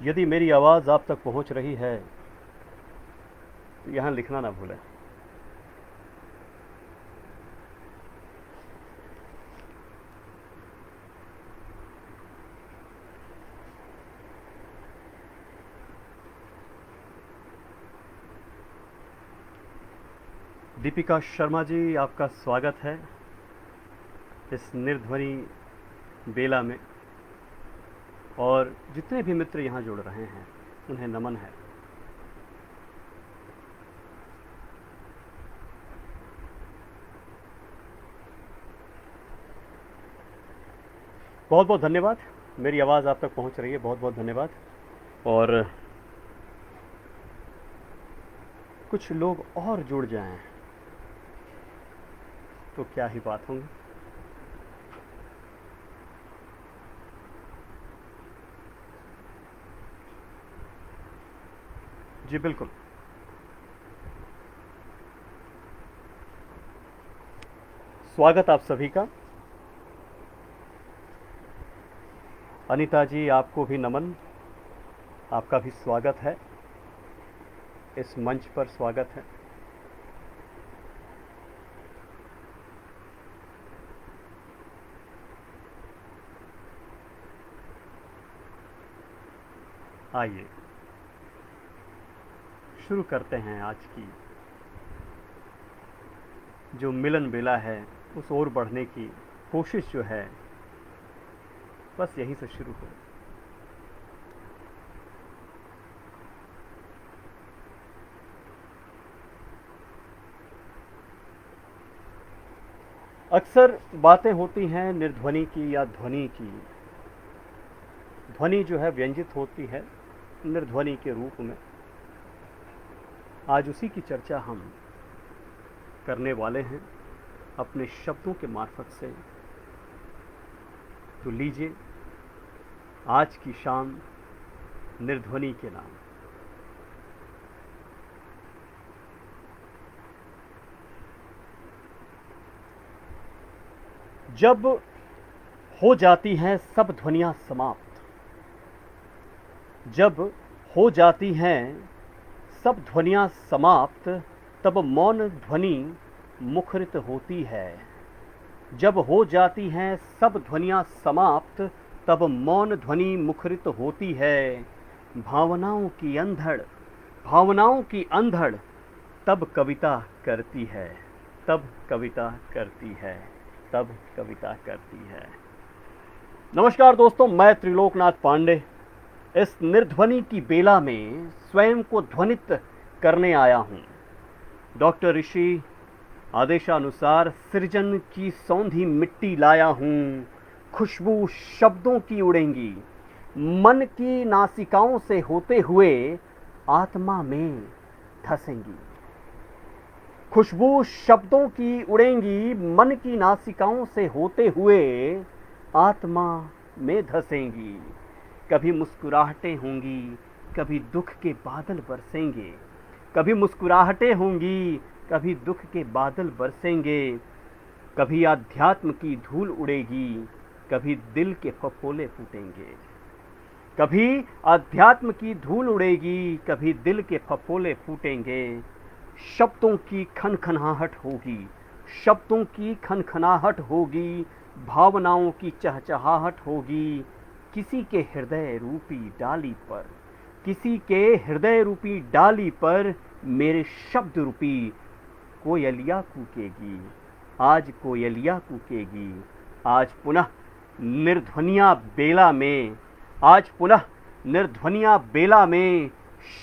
यदि मेरी आवाज़ आप तक पहुंच रही है तो यहाँ लिखना ना भूलें। दीपिका शर्मा जी, आपका स्वागत है इस निर्ध्वनि बेला में, और जितने भी मित्र यहाँ जुड़ रहे हैं उन्हें नमन है। बहुत बहुत धन्यवाद। मेरी आवाज़ आप तक पहुँच रही है, बहुत बहुत धन्यवाद। और कुछ लोग और जुड़ जाएं तो क्या ही बात होंगी। जी बिल्कुल। स्वागत आप सभी का। अनीता जी, आपको भी नमन, आपका भी स्वागत है, इस मंच पर स्वागत है। आइए शुरू करते हैं आज की जो मिलन बेला है, उस ओर बढ़ने की कोशिश जो है बस यहीं से शुरू हो। अक्सर बातें होती हैं निर्ध्वनि की या ध्वनि की। ध्वनि जो है व्यंजित होती है निर्ध्वनि के रूप में। आज उसी की चर्चा हम करने वाले हैं अपने शब्दों के मार्फत से। तो लीजिए आज की शाम निर्ध्वनि के नाम। जब हो जाती हैं सब ध्वनियां समाप्त, जब हो जाती हैं सब ध्वनियां समाप्त, तब मौन ध्वनि मुखरित होती है। जब हो जाती हैं सब ध्वनियां समाप्त, तब मौन ध्वनि मुखरित होती है। भावनाओं की अंधड़, भावनाओं की अंधड़ तब कविता करती है, तब कविता करती है, तब कविता करती है। नमस्कार दोस्तों, मैं त्रिलोकनाथ पांडे इस निर्ध्वनि की बेला में स्वयं को ध्वनित करने आया हूँ। डॉक्टर ऋषि आदेशानुसार सृजन की सौंधी मिट्टी लाया हूँ। खुशबू शब्दों की उड़ेंगी, मन की नासिकाओं से होते हुए आत्मा में धसेंगी। खुशबू शब्दों की उड़ेंगी, मन की नासिकाओं से होते हुए आत्मा में धसेंगी। कभी मुस्कुराहटें होंगी, कभी दुख के बादल बरसेंगे। कभी मुस्कुराहटें होंगी, कभी दुख के बादल बरसेंगे। कभी आध्यात्म की धूल उड़ेगी, कभी दिल के फफोले फूटेंगे। कभी आध्यात्म की धूल उड़ेगी, कभी दिल के फफोले फूटेंगे। शब्दों की खनखनाहट होगी, शब्दों की खनखनाहट होगी, भावनाओं की चहचहाहट होगी। किसी के हृदय रूपी डाली पर, किसी के हृदय रूपी डाली पर मेरे शब्द रूपी कोयलिया कूकेगी। आज कोयलिया कूकेगी। आज पुनः निर्ध्वनिया बेला में, आज पुनः निर्ध्वनिया बेला में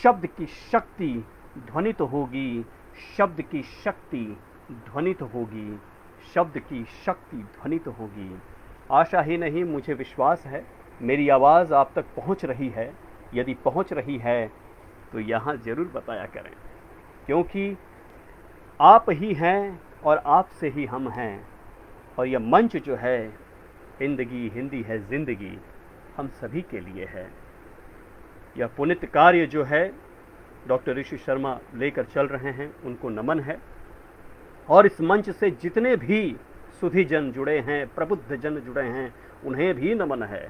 शब्द की शक्ति ध्वनित होगी, शब्द की शक्ति ध्वनित होगी, शब्द की शक्ति ध्वनित होगी। आशा ही नहीं, मुझे विश्वास है मेरी आवाज़ आप तक पहुंच रही है। यदि पहुंच रही है तो यहाँ ज़रूर बताया करें, क्योंकि आप ही हैं और आपसे ही हम हैं। और यह मंच जो है, हिंदगी हिंदी है ज़िंदगी, हम सभी के लिए है। यह पुनित कार्य जो है डॉक्टर ऋषि शर्मा लेकर चल रहे हैं, उनको नमन है। और इस मंच से जितने भी सुधी जन जुड़े हैं, प्रबुद्ध जन जुड़े हैं, उन्हें भी नमन है।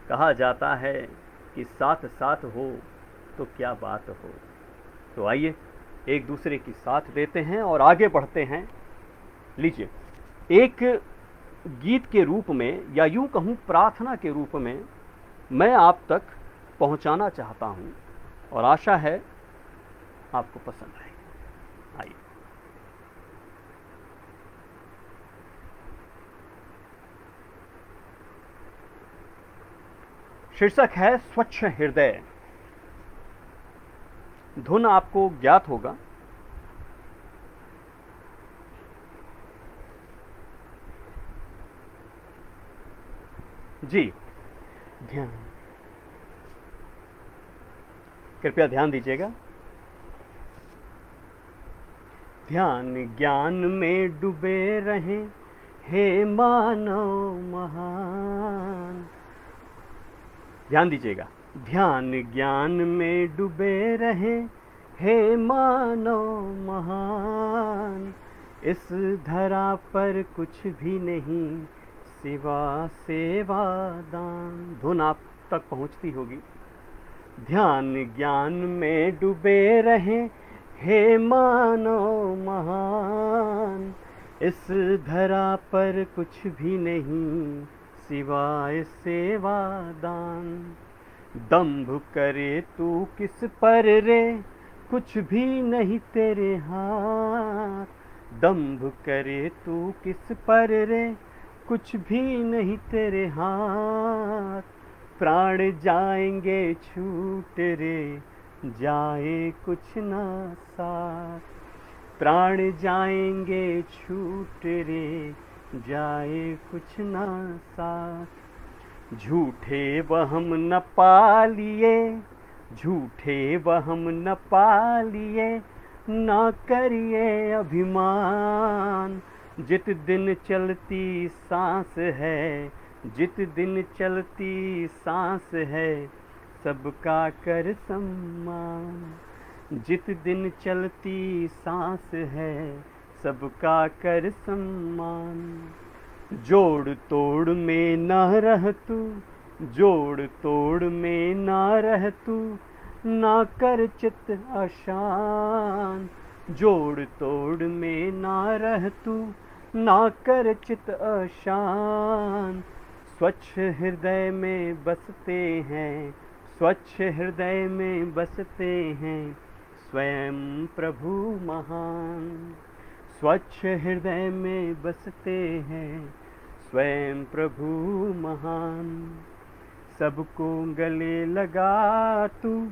कहा जाता है कि साथ साथ हो तो क्या बात हो। तो आइए एक दूसरे की साथ देते हैं और आगे बढ़ते हैं। लीजिए, एक गीत के रूप में या यूं कहूं प्रार्थना के रूप में मैं आप तक पहुंचाना चाहता हूं और आशा है आपको पसंद आएगी। आइए। शीर्षक है स्वच्छ हृदय। धुन आपको ज्ञात होगा। जी, ध्यान, कृपया ध्यान दीजिएगा। ध्यान ज्ञान में डूबे रहें हे मानव महान। ध्यान दीजिएगा। ध्यान ज्ञान में डूबे रहें हे मानव महान। इस धरा पर कुछ भी नहीं सिवा सेवा दान। धुन आप तक पहुंचती होगी। ध्यान ज्ञान में डूबे रहें हे मानव महान। इस धरा पर कुछ भी नहीं सिवाय सेवा दान। दंभ करे तू किस पर रे, कुछ भी नहीं तेरे हाथ। दंभ करे तू किस पर रे, कुछ भी नहीं तेरे हाथ। प्राण जाएंगे छूट रे, जाए कुछ ना साथ। प्राण जाएंगे छूट रे, जाए कुछ ना साथ। झूठे वहम न पालिए, झूठे वहम न पालिए, ना करिए अभिमान। जित दिन चलती सांस है, जित दिन चलती सांस है, सबका कर सम्मान। जित दिन चलती सांस है, सबका कर सम्मान। जोड़ तोड़ में ना रह तू, जोड़ तोड़ में ना रह तू, ना कर चित अशान। जोड़ तोड़ में ना रह तू, ना कर चित अशान। स्वच्छ हृदय में बसते हैं, स्वच्छ हृदय में बसते हैं स्वयं प्रभु महान। स्वच्छ हृदय में बसते हैं स्वयं प्रभु महान। सबको गले लगा तू,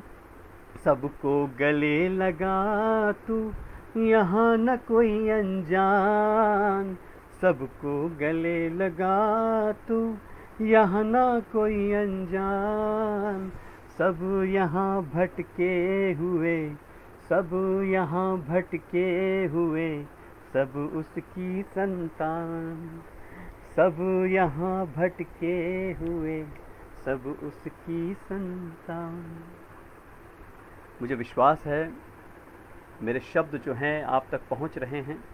सबको गले लगा तू, यहाँ न कोई अनजान। सबको गले लगा तू, यहाँ न कोई अनजान। सब यहाँ भटके हुए, सब यहाँ भटके हुए, सब उसकी संतान। सब यहाँ भटके हुए, सब उसकी संतान। मुझे विश्वास है मेरे शब्द जो हैं आप तक पहुंच रहे हैं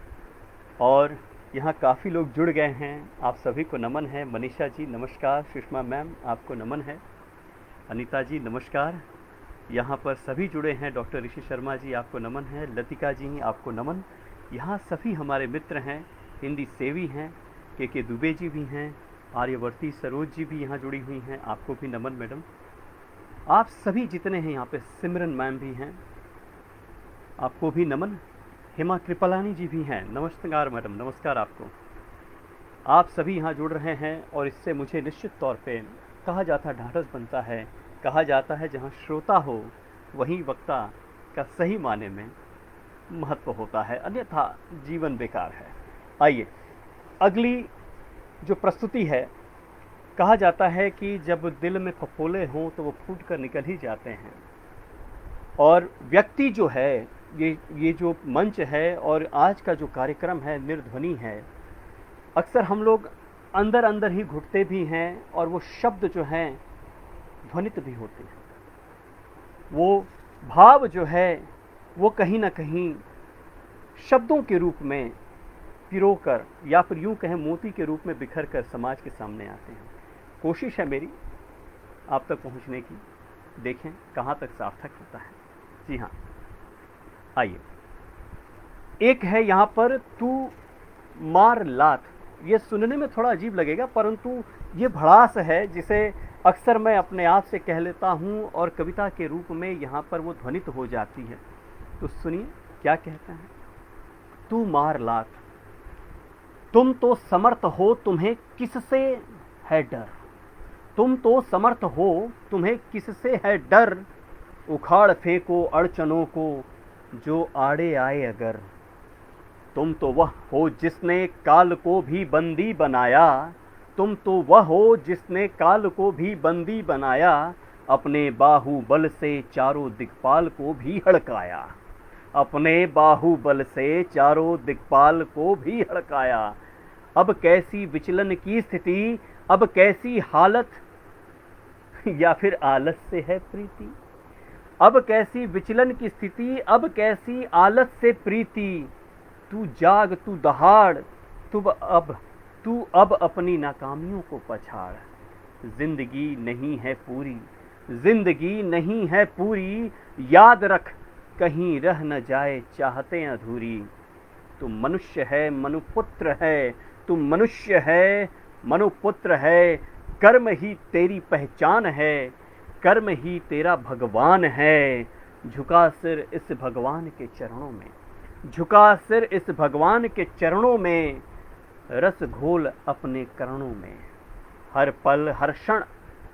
और यहाँ काफ़ी लोग जुड़ गए हैं। आप सभी को नमन है। मनीषा जी नमस्कार, सुषमा मैम आपको नमन है, अनीता जी नमस्कार। यहाँ पर सभी जुड़े हैं। डॉक्टर ऋषि शर्मा जी आपको नमन है, लतिका जी आपको नमन। यहाँ सभी हमारे मित्र हैं, हिंदी सेवी हैं, के दुबे जी भी हैं, आर्यवर्ती सरोज जी भी यहाँ जुड़ी हुई हैं, आपको भी नमन मैडम। आप सभी जितने हैं यहाँ पे, सिमरन मैम भी हैं, आपको भी नमन। हेमा कृपलानी जी भी हैं, नमस्कार मैडम, नमस्कार आपको। आप सभी यहाँ जुड़ रहे हैं और इससे मुझे निश्चित तौर पे कहा जाता है ढाढ़स बनता है। कहा जाता है जहाँ श्रोता हो वहीं वक्ता का सही माने में महत्व होता है, अन्यथा जीवन बेकार है। आइए अगली जो प्रस्तुति है, कहा जाता है कि जब दिल में फफोले हों तो वो फूट कर निकल ही जाते हैं। और व्यक्ति जो है, ये जो मंच है और आज का जो कार्यक्रम है निर्ध्वनि है, अक्सर हम लोग अंदर अंदर ही घुटते भी हैं और वो शब्द जो हैं ध्वनित भी होते हैं। वो भाव जो है वो कहीं ना कहीं शब्दों के रूप में पिरोकर या फिर यूं कहें मोती के रूप में बिखर कर समाज के सामने आते हैं। कोशिश है मेरी आप तक पहुंचने की, देखें कहाँ तक सार्थक होता है। जी हाँ, आइए, एक है यहाँ पर तू मार लात। ये सुनने में थोड़ा अजीब लगेगा, परंतु ये भड़ास है जिसे अक्सर मैं अपने आप से कह लेता हूँ और कविता के रूप में यहाँ पर वो ध्वनित हो जाती है। तो सुनिए क्या कहता है। तू मार लात, तुम तो समर्थ हो, तुम्हें किससे है डर। तुम तो समर्थ हो, तुम्हें किससे है डर। उखाड़ फेंको अड़चनों को जो आड़े आए अगर। तुम तो वह हो जिसने काल को भी बंदी बनाया। तुम तो वह हो जिसने काल को भी बंदी बनाया। अपने बाहुबल से चारों दिक्पाल को भी हड़काया। अपने बाहुबल से चारों दिक्पाल को भी हड़काया। अब कैसी विचलन की स्थिति, अब कैसी हालत, या फिर आलस से है प्रीति। अब कैसी विचलन की स्थिति, अब कैसी आलस से प्रीति। तू जाग, तू दहाड़, तू अब अपनी नाकामियों को पछाड़। जिंदगी नहीं है पूरी, जिंदगी नहीं है पूरी, याद रख कहीं रह न जाए चाहते अधूरी। तू मनुष्य है, मनुपुत्र है, तू मनुष्य है, मनुपुत्र है। कर्म ही तेरी पहचान है, कर्म ही तेरा भगवान है। झुका सिर इस भगवान के चरणों में, झुका सिर इस भगवान के चरणों में। रस घोल अपने कर्णों में, हर पल हर क्षण।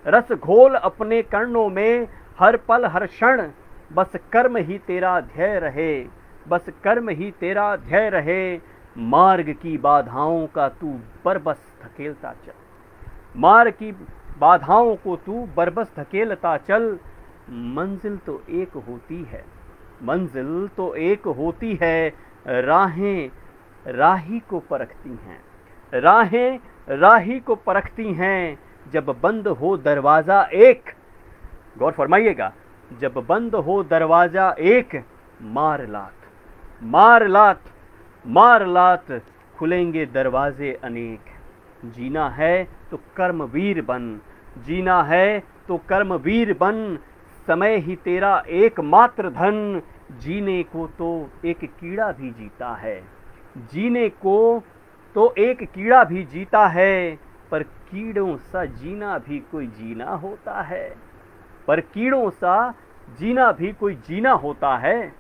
रस घोल अपने कर्णों में, हर पल हर क्षण। बस कर्म ही तेरा ध्येय रहे, बस कर्म ही तेरा ध्येय रहे। मार्ग की बाधाओं का तू बरबस धकेलता चल, मार्ग की बाधाओं को तू बरबस धकेलता चल। मंजिल तो एक होती है, मंजिल तो एक होती है। राहें राही को परखती हैं, राहें राही को परखती हैं। जब बंद हो दरवाजा एक, गौर फरमाइएगा, जब बंद हो दरवाजा एक। मार लात, मार लात, मार लात, खुलेंगे दरवाजे अनेक। जीना है तो कर्मवीर बन, जीना है तो कर्मवीर बन। समय ही तेरा एकमात्र धन। जीने को तो एक कीड़ा भी जीता है, जीने को तो एक कीड़ा भी जीता है। पर कीड़ों सा जीना भी कोई जीना होता है, पर कीड़ों सा जीना भी कोई जीना होता है।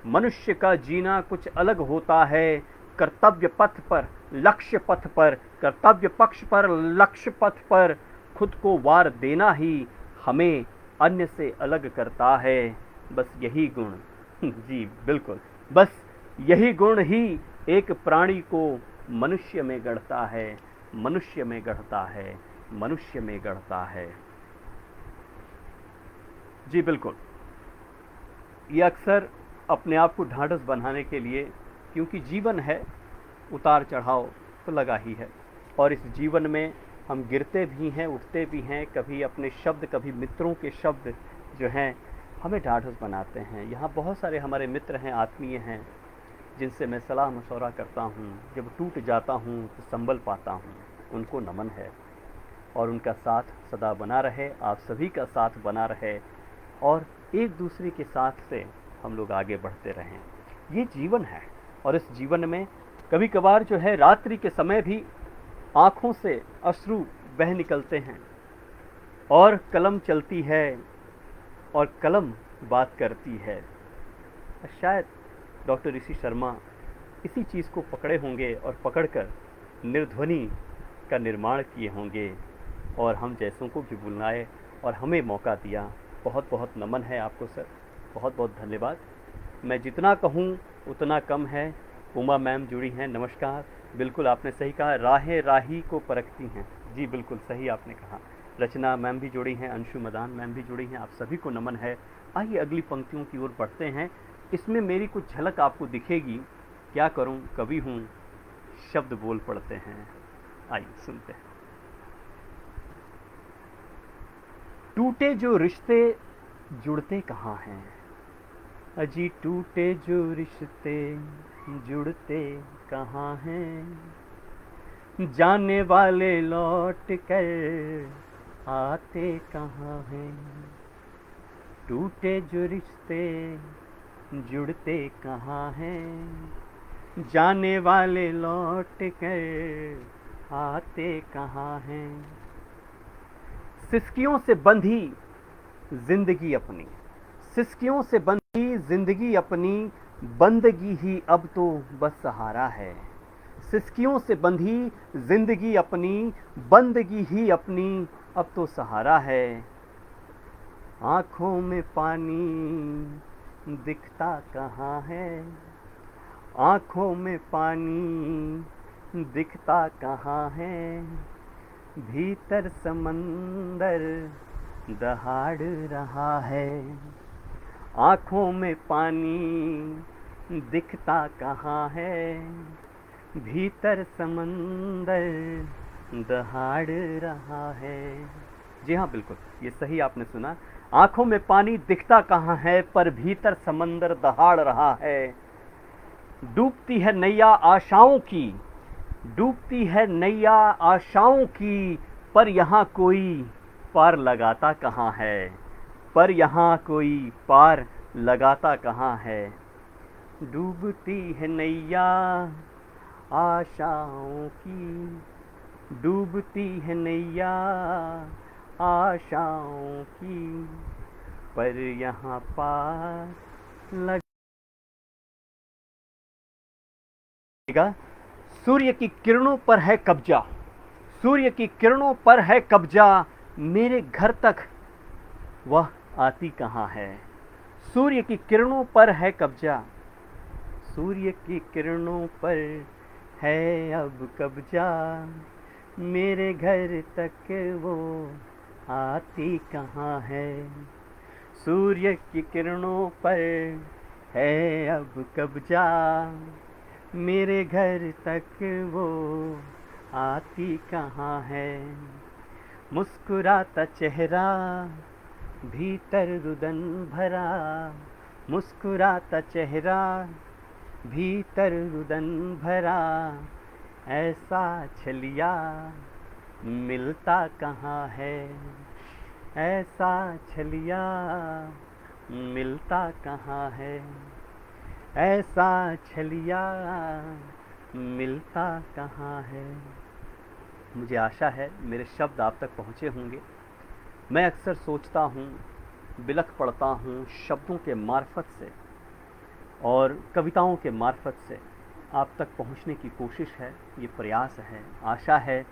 मनुष्य का जीना कुछ अलग होता है। कर्तव्य पथ पर, लक्ष्य पथ पर, कर्तव्य पक्ष पर, लक्ष्य पथ पर खुद को वार देना ही हमें अन्य से अलग करता है। बस यही गुण जी बिल्कुल, बस यही गुण ही एक प्राणी को मनुष्य में गढ़ता है, मनुष्य में गढ़ता है, मनुष्य में गढ़ता है। जी बिल्कुल, ये अक्सर अपने आप को ढाढ़स बनाने के लिए, क्योंकि जीवन है, उतार चढ़ाव तो लगा ही है। और इस जीवन में हम गिरते भी हैं, उठते भी हैं। कभी अपने शब्द, कभी मित्रों के शब्द जो हैं हमें ढाढ़स बनाते हैं। यहाँ बहुत सारे हमारे मित्र हैं, आत्मीय हैं, जिनसे मैं सलाह मशवरा करता हूँ। जब टूट जाता हूँ तो संभल पाता हूँ। उनको नमन है और उनका साथ सदा बना रहे, आप सभी का साथ बना रहे और एक दूसरे के साथ से हम लोग आगे बढ़ते रहें। ये जीवन है और इस जीवन में कभी कभार जो है रात्रि के समय भी आँखों से अश्रु बह निकलते हैं और कलम चलती है और कलम बात करती है। शायद डॉक्टर ऋषि शर्मा इसी चीज़ को पकड़े होंगे और पकड़कर निर्ध्वनि का निर्माण किए होंगे और हम जैसों को भी बुलाए और हमें मौका दिया। बहुत बहुत नमन है आपको सर, बहुत बहुत धन्यवाद। मैं जितना कहूँ उतना कम है। उमा मैम जुड़ी हैं, नमस्कार। बिल्कुल आपने सही कहा, राहें राही को परखती हैं। जी बिल्कुल सही आपने कहा। रचना मैम भी जुड़ी हैं, अंशु मदान मैम भी जुड़ी हैं, आप सभी को नमन है। आइए अगली पंक्तियों की ओर बढ़ते हैं। इसमें मेरी कुछ झलक आपको दिखेगी। क्या करूं, कवि हूं, शब्द बोल पड़ते हैं। आइए सुनते हैं। टूटे जो रिश्ते जुड़ते कहाँ हैं, अजी टूटे जो रिश्ते जुड़ते कहाँ हैं। जाने वाले लौट कर आते कहाँ हैं। टूटे जो रिश्ते जुड़ते कहाँ हैं, जाने वाले लौट कर आते कहाँ हैं। सिसकियों से बंधी जिंदगी अपनी, सिसकियों से बंधी जिंदगी अपनी, बंदगी ही अब तो बस सहारा है। सिसकियों से बंधी जिंदगी अपनी, बंदगी ही अपनी अब तो सहारा है। आंखों में पानी दिखता कहाँ है, आंखों में पानी दिखता कहाँ है, भीतर समंदर दहाड़ रहा है। आंखों में पानी दिखता कहाँ है, भीतर समंदर दहाड़ रहा है। जी हाँ, बिल्कुल, ये सही आपने सुना। आंखों में पानी दिखता कहाँ है, पर भीतर समंदर दहाड़ रहा है। डूबती है नैया आशाओं की, डूबती है नैया आशाओं की, पर यहाँ कोई पार लगाता कहाँ है, पर यहाँ कोई पार लगाता कहाँ है। डूबती है नैया आशाओं की, डूबती है नैया आशाओं की, पर यहाँ पार लगा। सूर्य की किरणों पर है कब्जा, सूर्य की किरणों पर है कब्जा, मेरे घर तक वह आती कहाँ है। सूर्य की किरणों पर है कब्जा, सूर्य की किरणों पर है अब कब्जा, मेरे घर तक वो आती कहाँ है। सूर्य की किरणों पर है अब कब्जा, मेरे घर तक वो आती कहाँ है। मुस्कुराता चेहरा भीतर रुदन भरा, मुस्कुराता चेहरा भीतर रुदन भरा, ऐसा छलिया मिलता कहाँ है, ऐसा छलिया मिलता कहाँ है, ऐसा छलिया मिलता कहाँ है। मुझे आशा है मेरे शब्द आप तक पहुँचे होंगे। मैं अक्सर सोचता हूँ, बिलख पड़ता हूँ शब्दों के मार्फत से और कविताओं के मार्फत से आप तक पहुँचने की कोशिश है, ये प्रयास है। आशा है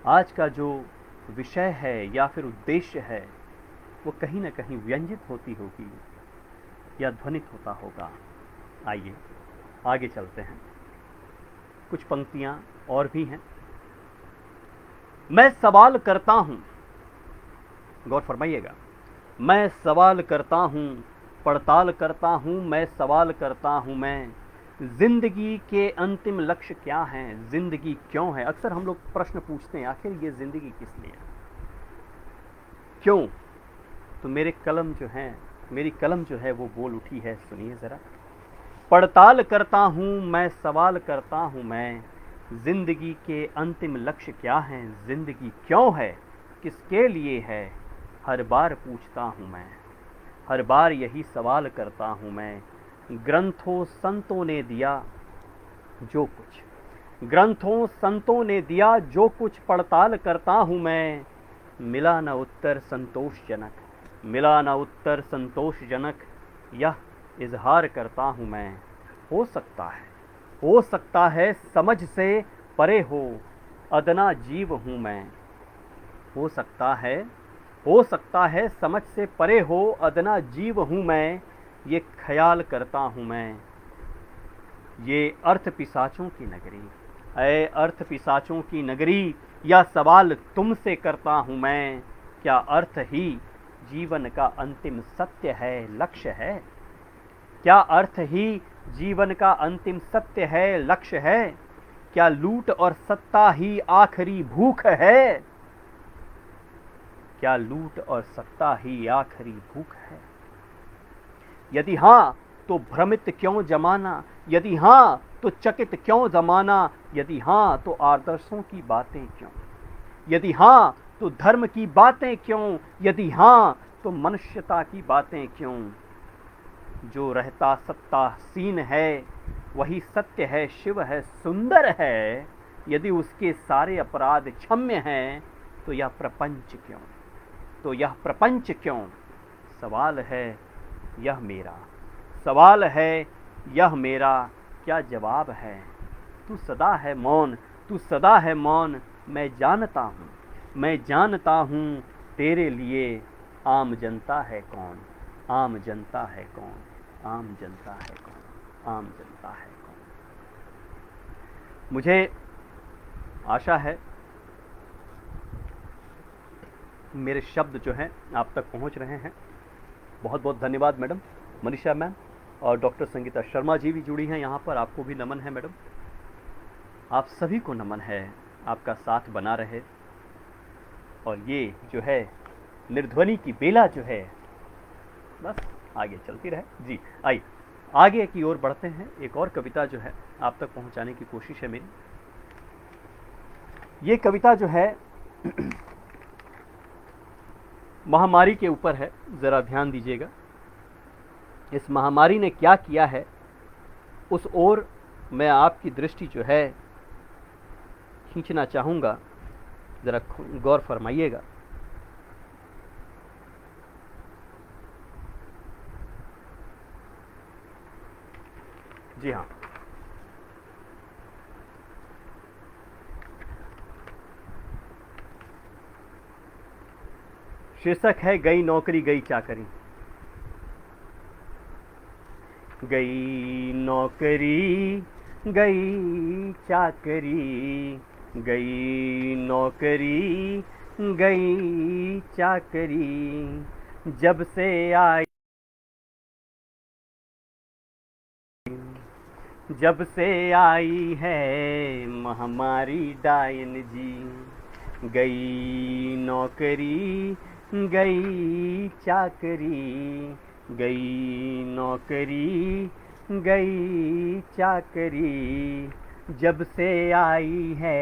आज का जो विषय है या फिर उद्देश्य है वो कहीं न कहीं व्यंजित होती होगी या ध्वनित होता होगा। आइए आगे चलते हैं। कुछ पंक्तियाँ और भी हैं। मैं सवाल करता हूँ, गौर फरमाइएगा, मैं सवाल करता हूँ, पड़ताल करता हूँ, मैं सवाल करता हूँ, मैं जिंदगी के अंतिम लक्ष्य क्या हैं, जिंदगी क्यों है। अक्सर हम लोग प्रश्न पूछते हैं आखिर ये जिंदगी किस लिए, क्यों। तो मेरी कलम जो है वो बोल उठी है, सुनिए जरा। पड़ताल करता हूँ मैं, सवाल करता हूँ मैं, जिंदगी के अंतिम लक्ष्य क्या हैं, जिंदगी क्यों है, किसके लिए है, हर बार पूछता हूँ मैं, हर बार यही सवाल करता हूँ मैं। ग्रंथों संतों ने दिया जो कुछ, ग्रंथों संतों ने दिया जो कुछ, पड़ताल करता हूँ मैं, मिला न उत्तर संतोषजनक, मिला न उत्तर संतोषजनक, यह इजहार करता हूँ मैं। हो सकता है समझ से परे हो, अदना जीव हूँ मैं। हो सकता है समझ से परे हो, अदना जीव हूँ मैं, ये ख्याल करता हूँ मैं। ये अर्थ पिशाचों की नगरी, ऐ अर्थ पिशाचों की नगरी, या सवाल तुमसे करता हूँ मैं, क्या अर्थ ही जीवन का अंतिम सत्य है, लक्ष्य है। क्या अर्थ ही जीवन का अंतिम सत्य है, लक्ष्य है। क्या लूट और सत्ता ही आखिरी भूख है, क्या लूट और सत्ता ही आखिरी भूख है। यदि हाँ तो भ्रमित क्यों जमाना, यदि हाँ तो चकित क्यों जमाना, यदि हाँ तो आदर्शों की बातें क्यों, यदि हाँ तो धर्म की बातें क्यों, यदि हाँ तो मनुष्यता की बातें क्यों। जो रहता सत्ता सीन है वही सत्य है, शिव है, सुंदर है। यदि उसके सारे अपराध क्षम्य हैं तो यह प्रपंच क्यों, तो यह प्रपंच क्यों। सवाल है यह मेरा, सवाल है यह मेरा, क्या जवाब है। तू सदा है मौन, तू सदा है मौन, मैं जानता हूँ, मैं जानता हूँ तेरे लिए आम जनता है कौन, आम जनता है कौन, आम जनता है कौन, आम जनता है कौन। मुझे आशा है मेरे शब्द जो हैं आप तक पहुंच रहे हैं। बहुत बहुत धन्यवाद मैडम मनीषा मैम, और डॉक्टर संगीता शर्मा जी भी जुड़ी हैं यहाँ पर, आपको भी नमन है मैडम। आप सभी को नमन है, आपका साथ बना रहे। और ये जो है निर्ध्वनि की बेला जो है बस आगे चलती रहे। जी आइए आगे की ओर बढ़ते हैं। एक और कविता जो है आप तक पहुंचाने की कोशिश है मेरी। ये कविता जो है महामारी के ऊपर है, ज़रा ध्यान दीजिएगा। इस महामारी ने क्या किया है उस ओर मैं आपकी दृष्टि जो है खींचना चाहूँगा, ज़रा गौर फरमाइएगा। जी हाँ, शीर्षक है गई नौकरी गई चाकरी। गई नौकरी गई चाकरी, गई नौकरी गई चाकरी, जब से आई, जब से आई है महामारी डायन जी। गई नौकरी गई चाकरी, गई नौकरी गई चाकरी, जब से आई है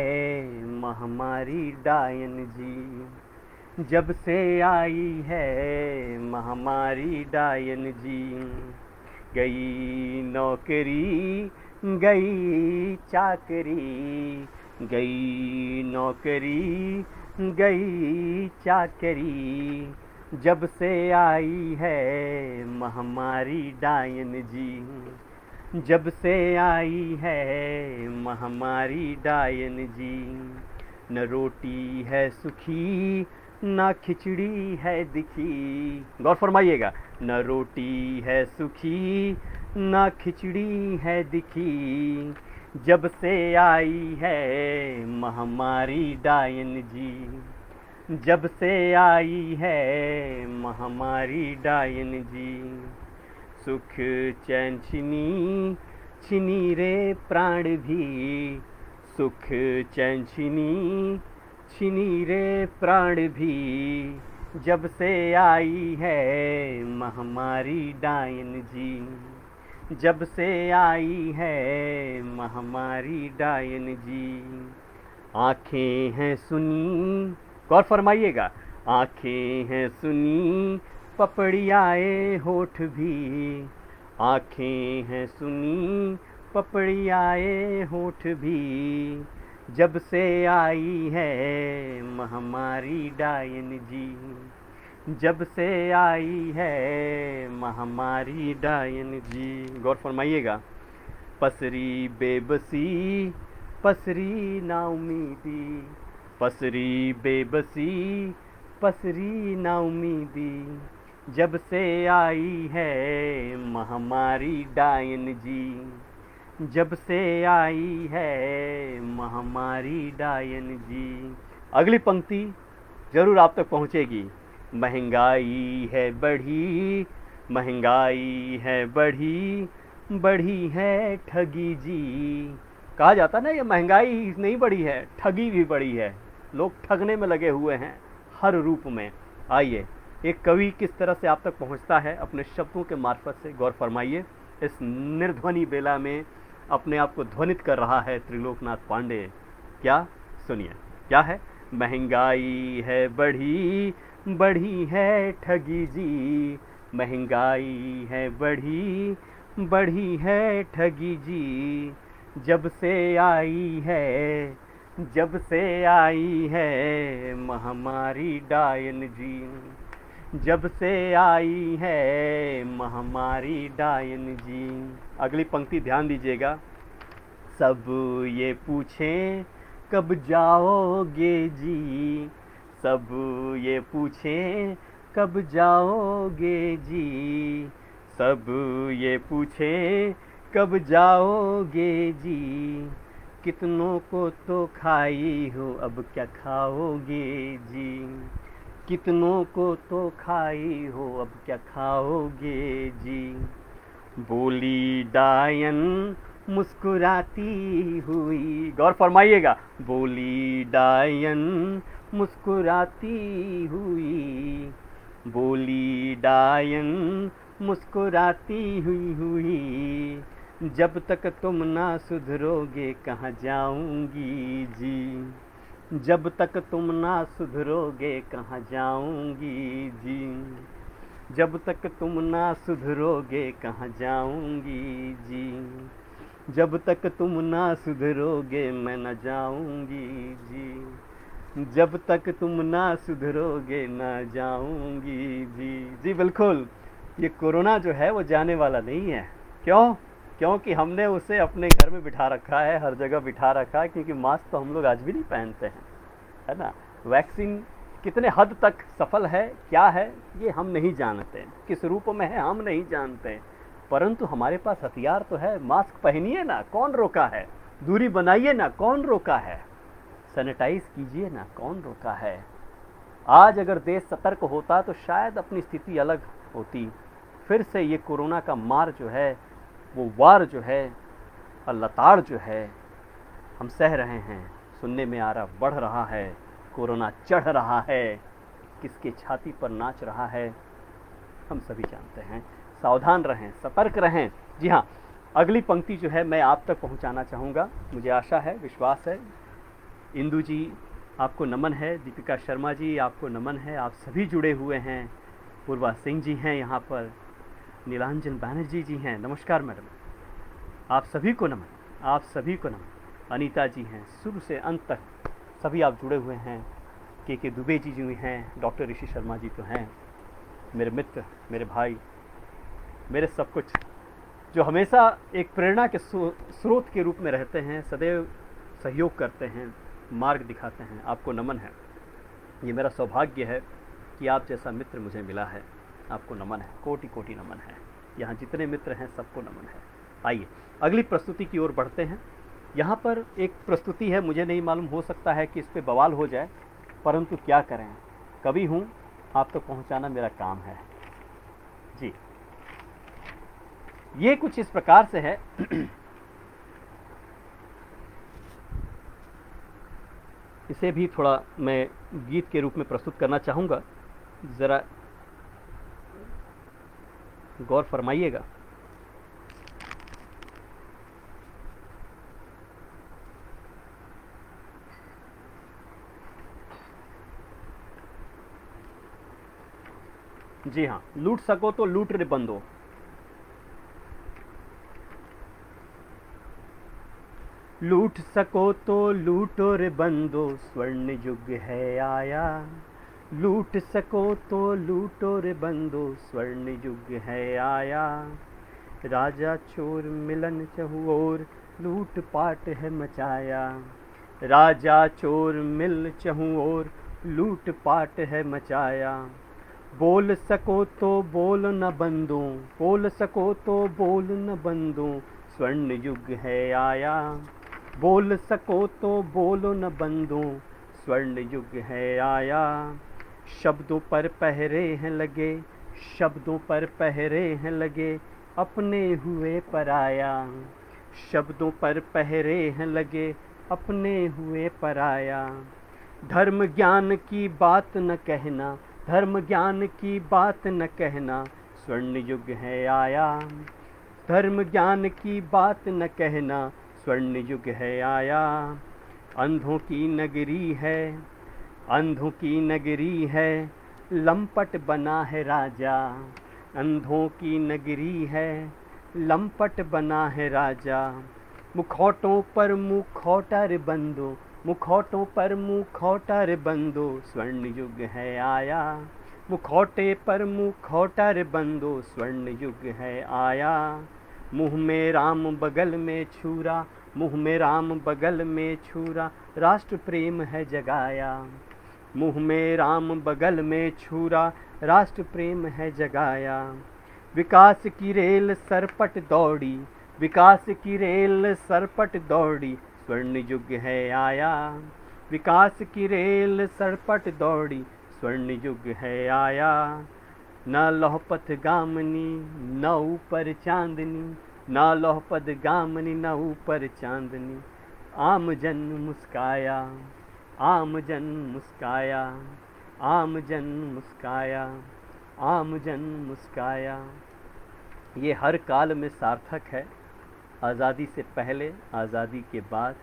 महामारी डायन जी, जब से आई है महामारी डायन जी। गई नौकरी गई चाकरी, गई नौकरी गई चाकरी, जब से आई है महामारी डायन जी, जब से आई है महामारी डायन जी। न रोटी है सुखी न खिचड़ी है दिखी, गौर फरमाइएगा। न रोटी है सुखी न खिचड़ी है दिखी, जब से आई है महामारी डायन जी, जब से आई है महामारी डायन जी। सुख चैन छिनी छिनी रे प्राण भी, सुख चैन छिनी छिनी रे प्राण भी, जब से आई है महामारी डायन जी, जब से आई है महामारी डायन जी। आँखें हैं सुनी, गौर फरमाइएगा, आँखें हैं सुनी पपड़ियाए होठ भी, आँखें हैं सुनी पपड़ियाए होठ भी, जब से आई है महामारी डायन जी, जब से आई है महामारी डायन जी। गौर फरमाइएगा। पसरी बेबसी पसरी नाउमीदी, पसरी बेबसी पसरी नाउमीदी, जब से आई है महामारी डायन जी, जब से आई है महामारी डायन जी। अगली पंक्ति जरूर आप तक पहुंचेगी। महंगाई है बढ़ी, महंगाई है बढ़ी, बढ़ी है ठगी जी। कहा जाता ना ये महंगाई नहीं बढ़ी है, ठगी भी बढ़ी है। लोग ठगने में लगे हुए हैं हर रूप में। आइए एक कवि किस तरह से आप तक पहुंचता है अपने शब्दों के मार्फत से, गौर फरमाइए। इस निर्ध्वनि बेला में अपने आप को ध्वनित कर रहा है त्रिलोकनाथ पांडे। क्या सुनिए, क्या है। महंगाई है बढ़ी, बढ़ी है ठगी जी, महंगाई है बढ़ी, बढ़ी है ठगी जी। जब से आई है, जब से आई है महामारी डायन जी, जब से आई है महामारी डायन जी। अगली पंक्ति ध्यान दीजिएगा। सब ये पूछें कब जाओगे जी, सब ये पूछें कब जाओगे जी, सब ये पूछें कब जाओगे जी। कितनों को तो खाई हो, अब क्या खाओगे जी, कितनों को तो खाई हो, अब क्या खाओगे जी। बोली डायन मुस्कुराती हुई, गौर फरमाइएगा, बोली डायन मुस्कुराती हुई, बोली डायन मुस्कुराती हुई। जब तक तुम ना सुधरोगे कहाँ जाऊंगी जी, जब तक तुम ना सुधरोगे कहाँ जाऊंगी जी, जब तक तुम ना सुधरोगे कहाँ जाऊंगी जी, जब तक तुम ना सुधरोगे मैं न जाऊंगी जी, जब तक तुम ना सुधरोगे ना जाऊंगी जी। जी बिल्कुल, ये कोरोना जो है वो जाने वाला नहीं है। क्यों? क्योंकि हमने उसे अपने घर में बिठा रखा है, हर जगह बिठा रखा है, क्योंकि मास्क तो हम लोग आज भी नहीं पहनते हैं, है ना। वैक्सीन कितने हद तक सफल है, क्या है, ये हम नहीं जानते, किस रूप में है हम नहीं जानते, परंतु हमारे पास हथियार तो है। मास्क पहनिए ना, कौन रोका है, दूरी बनाइए ना, कौन रोका है, सैनिटाइज कीजिए ना, कौन रोका है। आज अगर देश सतर्क होता तो शायद अपनी स्थिति अलग होती। फिर से ये कोरोना का मार जो है, वो वार जो है, लताड़ जो है, हम सह रहे हैं। सुनने में आ रहा, बढ़ रहा है, कोरोना चढ़ रहा है, किसके छाती पर नाच रहा है, हम सभी जानते हैं। सावधान रहें, सतर्क रहें। जी हाँ, अगली पंक्ति जो है मैं आप तक पहुंचाना चाहूँगा। मुझे आशा है, विश्वास है, इंदु जी आपको नमन है, दीपिका शर्मा जी आपको नमन है, आप सभी जुड़े हुए हैं, पूर्वा सिंह जी हैं यहाँ पर, नीलांजन बैनर्जी जी हैं, नमस्कार मैडम, आप सभी को नमन, आप सभी को नमन। अनीता जी हैं, शुरू से अंत तक सभी आप जुड़े हुए हैं। के दुबे जी जो हैं, डॉक्टर ऋषि शर्मा जी तो हैं, मेरे मित्र, मेरे भाई, मेरे सब कुछ, जो हमेशा एक प्रेरणा के स्रोत के रूप में रहते हैं, सदैव सहयोग करते हैं, मार्ग दिखाते हैं, आपको नमन है। ये मेरा सौभाग्य है कि आप जैसा मित्र मुझे मिला है, आपको नमन है, कोटि कोटि नमन है। यहाँ जितने मित्र हैं सबको नमन है। आइए अगली प्रस्तुति की ओर बढ़ते हैं। यहाँ पर एक प्रस्तुति है, मुझे नहीं मालूम, हो सकता है कि इस पे बवाल हो जाए, परंतु क्या करें, कवि हूँ, आप तक पहुँचाना मेरा काम है। जी, ये कुछ इस प्रकार से है। इसे भी थोड़ा मैं गीत के रूप में प्रस्तुत करना चाहूँगा, ज़रा गौर फरमाइएगा। जी हाँ, लूट सको तो लूट रे बंदो। लूट सको तो लूटो रे बंदो, स्वर्ण युग है आया। लूट सको तो लूटो रे बंदो, स्वर्ण युग है आया। राजा चोर मिलन चहुओर, लूट पाट है मचाया। राजा चोर मिल चहुओर, लूट पाट है मचाया। बोल सको तो बोल न बंदो, बोल सको तो बोल न बंदो, स्वर्ण युग है आया। बोल सको तो बोलो न बंदो, स्वर्ण युग है आया। शब्दों पर पहरे हैं लगे, शब्दों पर पहरे हैं लगे, अपने हुए पराया। शब्दों पर पहरे हैं लगे, अपने हुए पराया। धर्म ज्ञान की बात न कहना, धर्म ज्ञान की बात न कहना, स्वर्ण युग है आया। धर्म ज्ञान की बात न कहना, स्वर्ण युग है आया। अंधों की नगरी है, अंधों की नगरी है, लंपट बना है राजा, अंधों की नगरी है, लंपट बना है राजा। मुखौटों पर मुखौटर बंदो, मुखौटों पर मुखौटर बंदो, स्वर्ण युग है आया। मुखौटे पर मुखौटर बंदो, स्वर्ण युग है आया। मुँह में राम बगल में छुरा, मुँह में राम बगल में छुरा, राष्ट्र प्रेम है जगाया। मुँह में राम बगल में छुरा, राष्ट्र प्रेम है जगाया। विकास की रेल सरपट दौड़ी, विकास की रेल सरपट दौड़ी, स्वर्ण युग है आया। विकास की रेल सरपट दौड़ी, स्वर्ण युग है आया। न लौहपत गामनी न ऊपर चांदनी, न लौहपत गामनी न ऊपर चांदनी, आम जन मुस्काया, आम जन मुस्काया, आम जन मुस्काया, आम जन मुस्काया। ये हर काल में सार्थक है, आज़ादी से पहले, आज़ादी के बाद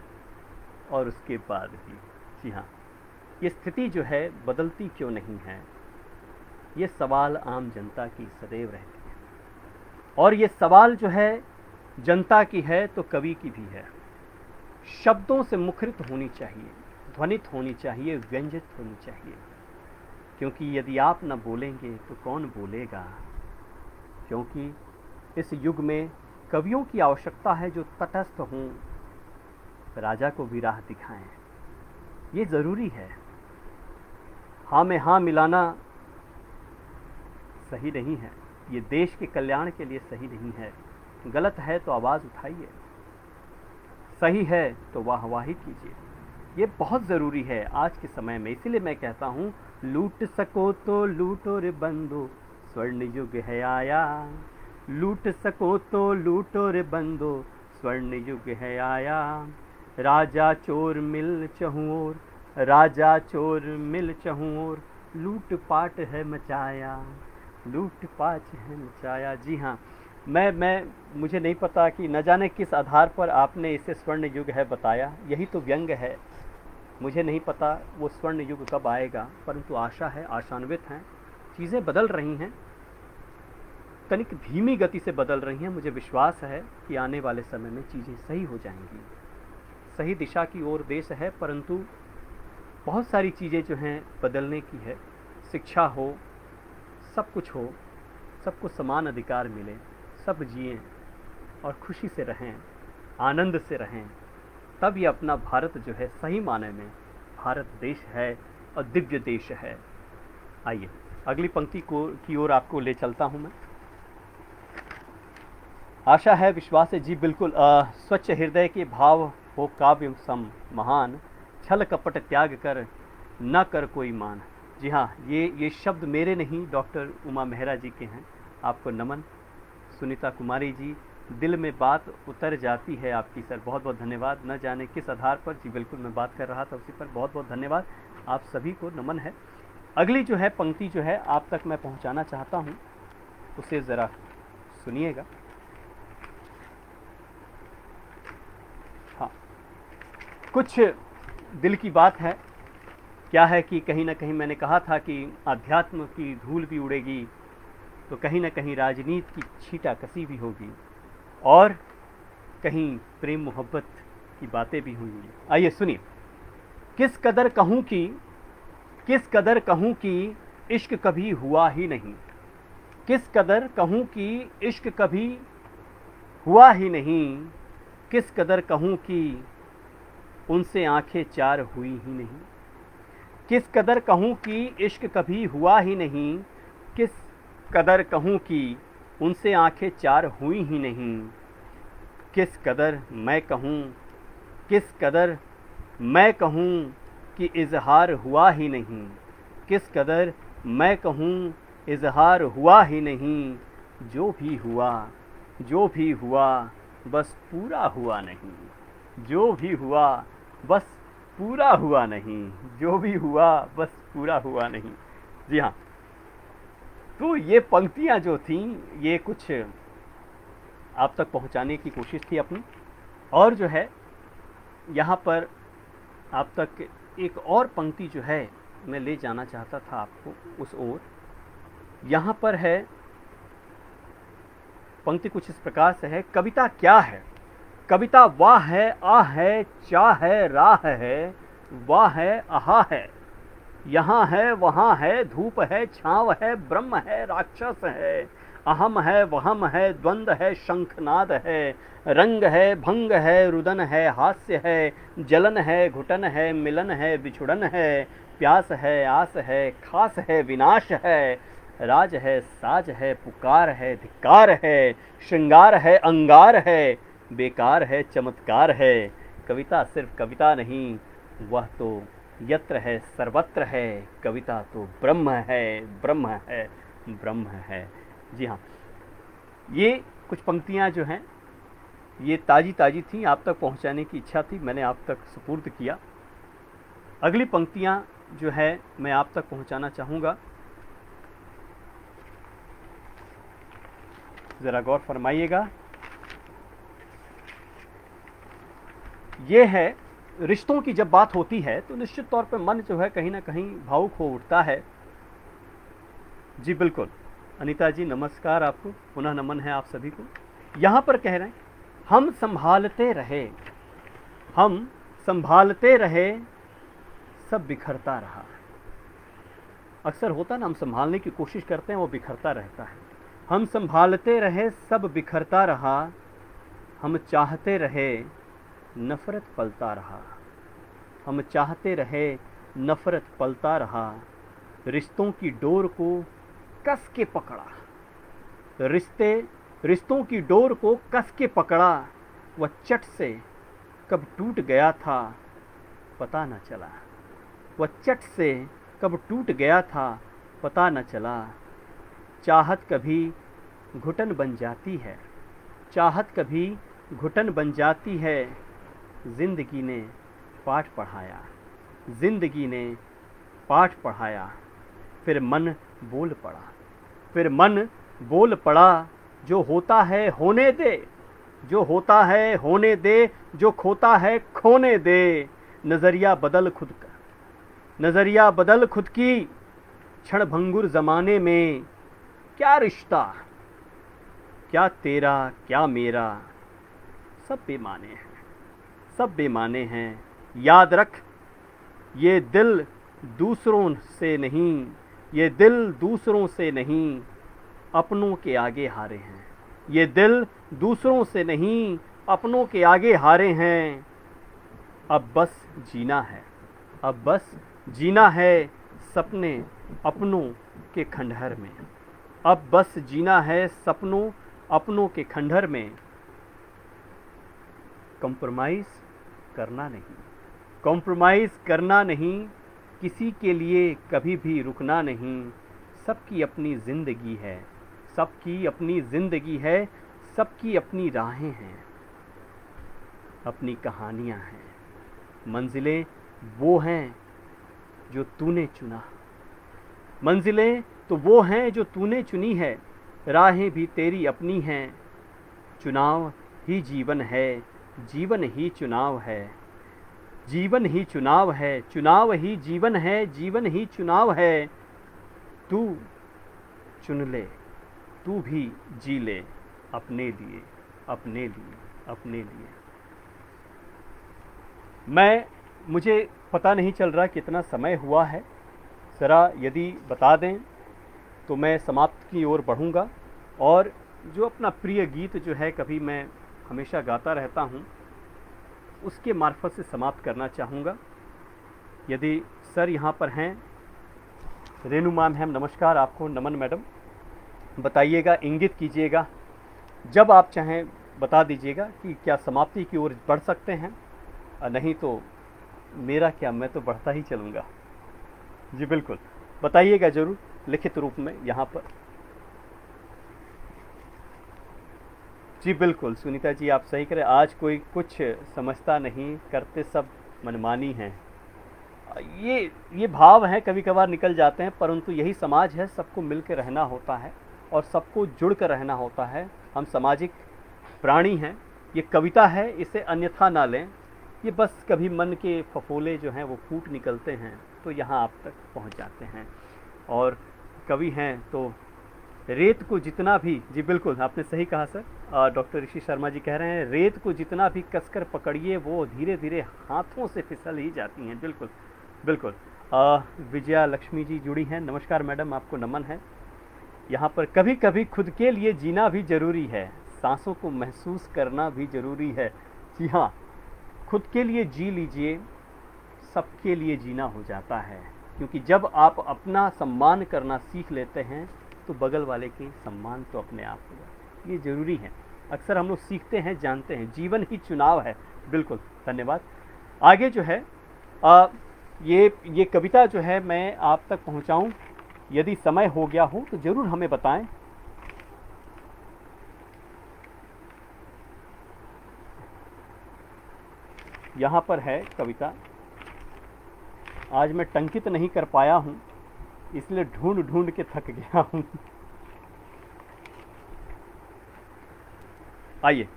और उसके बाद भी। जी हाँ, ये स्थिति जो है बदलती क्यों नहीं है, ये सवाल आम जनता की सदैव रहती है। और ये सवाल जो है जनता की है तो कवि की भी है। शब्दों से मुखरित होनी चाहिए, ध्वनित होनी चाहिए, व्यंजित होनी चाहिए, क्योंकि यदि आप न बोलेंगे तो कौन बोलेगा। क्योंकि इस युग में कवियों की आवश्यकता है जो तटस्थ हों, राजा को भी राह दिखाएं। ये ज़रूरी है। हाँ में हाँ मिलाना सही नहीं है, ये देश के कल्याण के लिए सही नहीं है। गलत है तो आवाज़ उठाइए, सही है तो वाहवाही कीजिए। ये बहुत ज़रूरी है आज के समय में। इसीलिए मैं कहता हूँ, लूट सको तो लूटो रे बंदो, स्वर्ण युग है आया। लूट सको तो लूटो रे बंदो, स्वर्ण युग है आया। राजा चोर मिल चहुँ ओर, राजा चोर मिल चहुँ ओर, लूट पाट है मचाया, लूट पाट है मचाया। जी हाँ, मुझे नहीं पता कि न जाने किस आधार पर आपने इसे स्वर्ण युग है बताया। यही तो व्यंग है। मुझे नहीं पता वो स्वर्ण युग कब आएगा, परंतु आशा है, आशान्वित हैं। चीज़ें बदल रही हैं, तनिक धीमी गति से बदल रही हैं। मुझे विश्वास है कि आने वाले समय में चीज़ें सही हो जाएंगी। सही दिशा की ओर देश है, परंतु बहुत सारी चीज़ें जो हैं बदलने की है। शिक्षा हो, सब कुछ हो, सबको समान अधिकार मिले, सब जिएं और खुशी से रहें, आनंद से रहें, तब ये अपना भारत जो है सही माने में भारत देश है और दिव्य देश है। आइए अगली पंक्ति की ओर आपको ले चलता हूँ मैं। आशा है, विश्वास है, जी बिल्कुल। स्वच्छ हृदय के भाव हो काव्य सम महान, छल कपट त्याग कर न कर कोई मान। जी हाँ, ये शब्द मेरे नहीं, डॉक्टर उमा मेहरा जी के हैं। आपको नमन। सुनीता कुमारी जी, दिल में बात उतर जाती है आपकी। सर बहुत बहुत धन्यवाद। न जाने किस आधार पर, जी बिल्कुल मैं बात कर रहा था उसी पर। बहुत बहुत धन्यवाद, आप सभी को नमन है। अगली जो है पंक्ति जो है आप तक मैं पहुंचाना चाहता हूं, उसे ज़रा सुनिएगा। हाँ, कुछ दिल की बात है। क्या है कि कहीं ना कहीं मैंने कहा था कि अध्यात्म की धूल भी उड़ेगी, तो कहीं ना कहीं राजनीति की छीटा कसी भी होगी, और कहीं प्रेम मोहब्बत की बातें भी होंगी। आइए सुनिए। किस कदर कहूँ कि, किस कदर कहूँ कि इश्क कभी हुआ ही नहीं, किस कदर कहूँ कि इश्क कभी हुआ ही नहीं, किस कदर कहूँ कि उनसे आंखें चार हुई ही नहीं, किस कदर कहूँ कि इश्क कभी हुआ ही नहीं, किस कदर कहूँ कि उनसे आंखें चार हुई ही नहीं, किस कदर मैं कहूँ, किस कदर मैं कहूँ कि इजहार हुआ ही नहीं, किस कदर मैं कहूँ इजहार हुआ ही नहीं। जो भी हुआ, जो भी हुआ, बस पूरा हुआ नहीं, जो भी हुआ बस पूरा हुआ नहीं, जो भी हुआ बस पूरा हुआ नहीं। जी हाँ, तो ये पंक्तियाँ जो थीं, ये कुछ आप तक पहुँचाने की कोशिश थी अपनी। और जो है यहाँ पर आप तक एक और पंक्ति जो है मैं ले जाना चाहता था आपको उस ओर। यहाँ पर है पंक्ति कुछ इस प्रकार से है, कविता क्या है? कविता वाह है, आ है, चा है, राह है, वाह है, आहा है, यहाँ है, वहाँ है, धूप है, छाँव है, ब्रह्म है, राक्षस है, अहम है, वहम है, द्वंद्व है, शंखनाद है, रंग है, भंग है, रुदन है, हास्य है, जलन है, घुटन है, मिलन है, बिछुड़न है, प्यास है, आस है, खास है, विनाश है, राज है, साज है, पुकार है, धिक्कार है, श्रृंगार है, अंगार है, बेकार है, चमत्कार है। कविता सिर्फ कविता नहीं, वह तो यत्र है सर्वत्र है। कविता तो ब्रह्म है, ब्रह्म है, ब्रह्म है। जी हाँ, ये कुछ पंक्तियाँ जो हैं ये ताज़ी ताज़ी थी, आप तक पहुँचाने की इच्छा थी, मैंने आप तक सुपुर्द किया। अगली पंक्तियाँ जो है मैं आप तक पहुँचाना चाहूँगा, ज़रा गौर फरमाइएगा। ये है, रिश्तों की जब बात होती है तो निश्चित तौर पे मन जो है कहीं ना कहीं भावुक हो उठता है। जी बिल्कुल, अनीता जी नमस्कार, आपको पुनः नमन है आप सभी को। यहाँ पर कह रहे हैं, हम संभालते रहे, हम संभालते रहे, सब बिखरता रहा। अक्सर होता ना, हम संभालने की कोशिश करते हैं, वो बिखरता रहता है। हम संभालते रहे, सब बिखरता रहा, हम चाहते रहे, नफरत पलता रहा। हम चाहते रहे, नफरत पलता रहा, रिश्तों की डोर को कस के पकड़ा। रिश्तों की डोर को कस के पकड़ा, वह चट से कब टूट गया था पता न चला। वह चट से कब टूट गया था पता न चला। चाहत कभी घुटन बन जाती है, चाहत कभी घुटन बन जाती है। जिंदगी ने पाठ पढ़ाया, जिंदगी ने पाठ पढ़ाया। फिर मन बोल पड़ा, फिर मन बोल पड़ा, जो होता है होने दे, जो होता है होने दे, जो खोता है खोने दे। नजरिया बदल खुद का, नजरिया बदल खुद की, क्षण भंगुर जमाने में। क्या रिश्ता, क्या तेरा क्या मेरा, सब बेमाने हैं, सब बेमाने हैं। याद रख, ये दिल दूसरों से नहीं, ये दिल दूसरों से नहीं, अपनों के आगे हारे हैं। ये दिल दूसरों से नहीं, अपनों के आगे हारे हैं। अब बस जीना है, अब बस जीना है, सपने अपनों के खंडहर में। अब बस जीना है, सपनों अपनों के खंडहर में। कॉम्प्रोमाइज़ करना नहीं, कॉम्प्रोमाइज़ करना नहीं, किसी के लिए कभी भी रुकना नहीं। सबकी अपनी ज़िंदगी है, सबकी अपनी ज़िंदगी है, सबकी अपनी राहें हैं, अपनी कहानियाँ हैं। मंजिलें वो हैं जो तूने चुना, मंजिलें तो वो हैं जो तूने चुनी है। राहें भी तेरी अपनी हैं, चुनाव ही जीवन है, जीवन ही चुनाव है। जीवन ही चुनाव है, चुनाव ही जीवन है, जीवन ही चुनाव है। तू चुन ले, तू भी जी ले, अपने लिए, अपने लिए, अपने लिए। मुझे पता नहीं चल रहा कितना समय हुआ है, ज़रा यदि बता दें तो मैं समाप्त की ओर बढ़ूँगा। और जो अपना प्रिय गीत जो है कभी मैं हमेशा गाता रहता हूँ, उसके मार्फत से समाप्त करना चाहूँगा। यदि सर यहाँ पर हैं, रेनू मैम हैं, नमस्कार आपको, नमन मैडम। बताइएगा, इंगित कीजिएगा, जब आप चाहें बता दीजिएगा कि क्या समाप्ति की ओर बढ़ सकते हैं, नहीं तो मेरा क्या, मैं तो बढ़ता ही चलूँगा। जी बिल्कुल, बताइएगा ज़रूर लिखित रूप में यहाँ पर। जी बिल्कुल सुनीता जी, आप सही करें, आज कोई कुछ समझता नहीं, करते सब मनमानी हैं। ये भाव हैं, कभी कभार निकल जाते हैं, परंतु यही समाज है, सबको मिल के रहना होता है और सबको जुड़ कर रहना होता है। हम सामाजिक प्राणी हैं। ये कविता है, इसे अन्यथा ना लें, ये बस कभी मन के फफोले जो हैं वो फूट निकलते हैं तो यहाँ आप तक पहुँच जाते हैं। और कवि हैं तो रेत को जितना भी, जी बिल्कुल आपने सही कहा सर, डॉक्टर ऋषि शर्मा जी कह रहे हैं रेत को जितना भी कसकर पकड़िए वो धीरे धीरे हाथों से फिसल ही जाती हैं। बिल्कुल बिल्कुल। विजया लक्ष्मी जी जुड़ी हैं, नमस्कार मैडम, आपको नमन है। यहाँ पर कभी कभी खुद के लिए जीना भी ज़रूरी है, सांसों को महसूस करना भी ज़रूरी है। जी हाँ, खुद के लिए जी लीजिए, सबके लिए जीना हो जाता है। क्योंकि जब आप अपना सम्मान करना सीख लेते हैं तो बगल वाले के सम्मान तो अपने आप होगा। ये ज़रूरी है, अक्सर हम लोग सीखते हैं, जानते हैं, जीवन ही चुनाव है। बिल्कुल, धन्यवाद। आगे जो है ये कविता जो है मैं आप तक पहुंचाऊं, यदि समय हो गया हो तो ज़रूर हमें बताएं। यहाँ पर है कविता। आज मैं टंकित नहीं कर पाया हूँ, इसलिए ढूंढ ढूंढ के थक गया हूँ। आइए,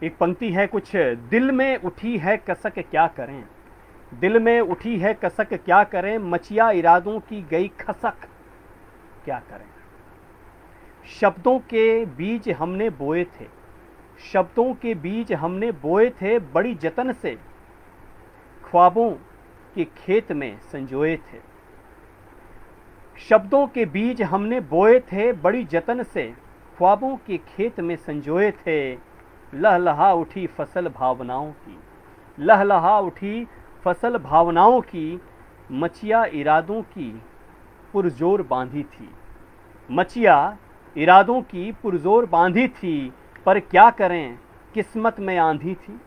एक पंक्ति है कुछ, दिल में उठी है कसक क्या करें, दिल में उठी है कसक क्या करें, मचिया इरादों की गई खसक क्या करें। शब्दों के बीज हमने बोए थे, शब्दों के बीज हमने बोए थे, बड़ी जतन से ख्वाबों के खेत में संजोए थे। शब्दों के बीज हमने बोए थे, बड़ी जतन से ख्वाबों के खेत में संजोए थे। लहलहा उठी फसल भावनाओं की, लहलहा उठी फसल भावनाओं की, मचिया इरादों की पुरजोर बांधी थी, मचिया इरादों की पुरजोर बांधी थी। पर क्या करें किस्मत में आंधी थी,